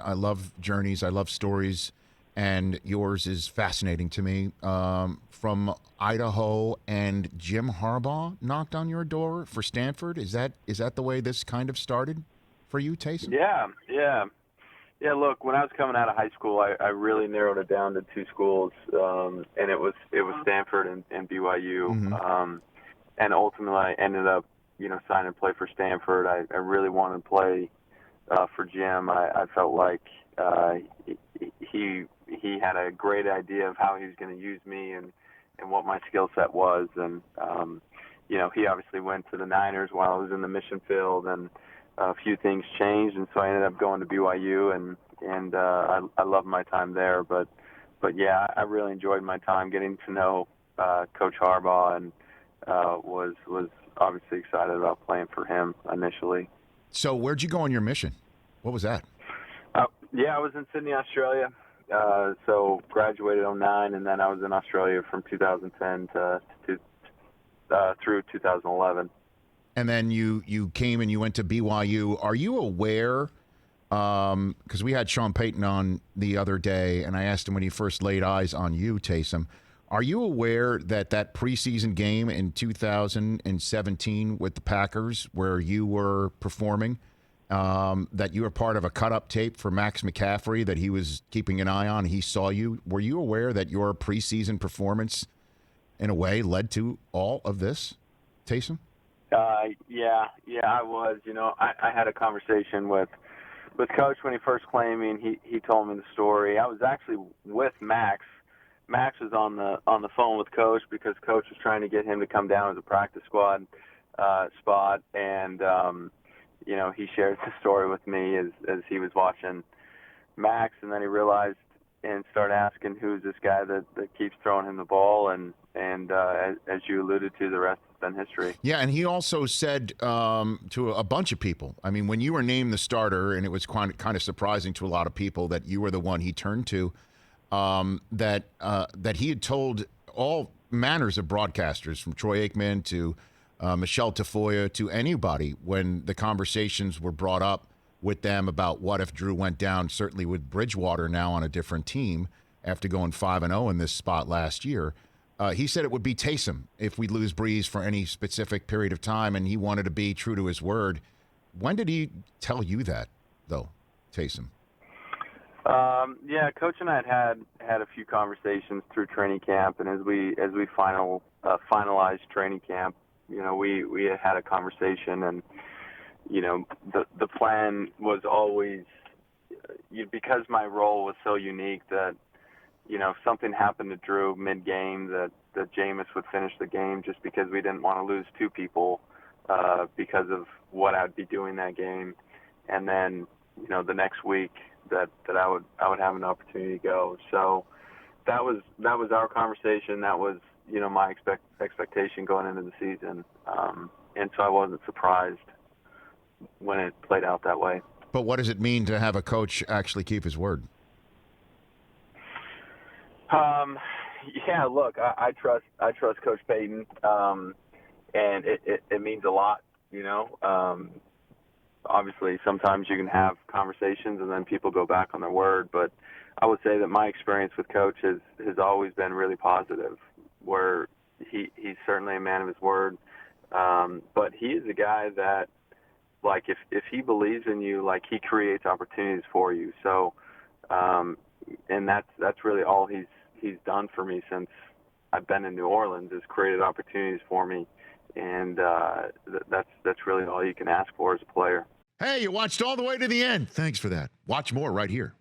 I love journeys. I love stories, and yours is fascinating to me. From Idaho, and Jim Harbaugh knocked on your door for Stanford. Is that the way this kind of started for you, Taysom? Yeah. Look, when I was coming out of high school, I really narrowed it down to two schools, and it was Stanford and BYU. And ultimately, I ended up, signing to play for Stanford. I really wanted to play for Jim. I felt like he had a great idea of how he was going to use me and what my skill set was. And he obviously went to the Niners while I was in the mission field, and a few things changed, and so I ended up going to BYU, and I loved my time there. But yeah, I really enjoyed my time getting to know Coach Harbaugh, and was obviously excited about playing for him initially. So where'd you go on your mission? What was that? I was in Sydney, Australia. So graduated in 2009, and then I was in Australia from 2010 through 2011. And then you came and you went to BYU. Are you aware? Because we had Sean Payton on the other day, and I asked him when he first laid eyes on you, Taysom. Are you aware that preseason game in 2017 with the Packers, where you were performing, that you were part of a cut-up tape for Max McCaffrey that he was keeping an eye on? He saw you. Were you aware that your preseason performance, in a way, led to all of this, Taysom? Yeah, I was. I had a conversation with Coach when he first claimed me, and he told me the story. I was actually with Max. Max was on the phone with Coach because Coach was trying to get him to come down as a practice squad spot, and he shared the story with me as he was watching Max, and then he realized and started asking, who's this guy that keeps throwing him the ball, and as you alluded to, the rest has been history. Yeah, and he also said to a bunch of people, I mean, when you were named the starter, and it was kind of surprising to a lot of people that you were the one he turned to, that he had told all manners of broadcasters, from Troy Aikman to Michelle Tafoya to anybody, when the conversations were brought up with them about what if Drew went down, certainly with Bridgewater now on a different team after going 5-0 in this spot last year. He said it would be Taysom if we lose Breeze for any specific period of time, and he wanted to be true to his word. When did he tell you that, though, Taysom? Yeah, Coach and I had a few conversations through training camp, and as we finalized training camp, we had a conversation, and the plan was always, because my role was so unique, that if something happened to Drew mid-game, that Jameis would finish the game, just because we didn't want to lose two people because of what I'd be doing that game. And then, the next week that I would have an opportunity to go. So that was our conversation. That was, my expectation going into the season. And so I wasn't surprised when it played out that way. But what does it mean to have a coach actually keep his word? Yeah, look, I trust Coach Payton, and it means a lot, Obviously, sometimes you can have conversations and then people go back on their word, but I would say that my experience with Coach has always been really positive, where he's certainly a man of his word, but he is a guy that, like, if he believes in you, like, he creates opportunities for you. So, and that's really all he's done for me since I've been in New Orleans, is created opportunities for me, and that's really all you can ask for as a player. Hey, you watched all the way to the end. Thanks for that. Watch more right here.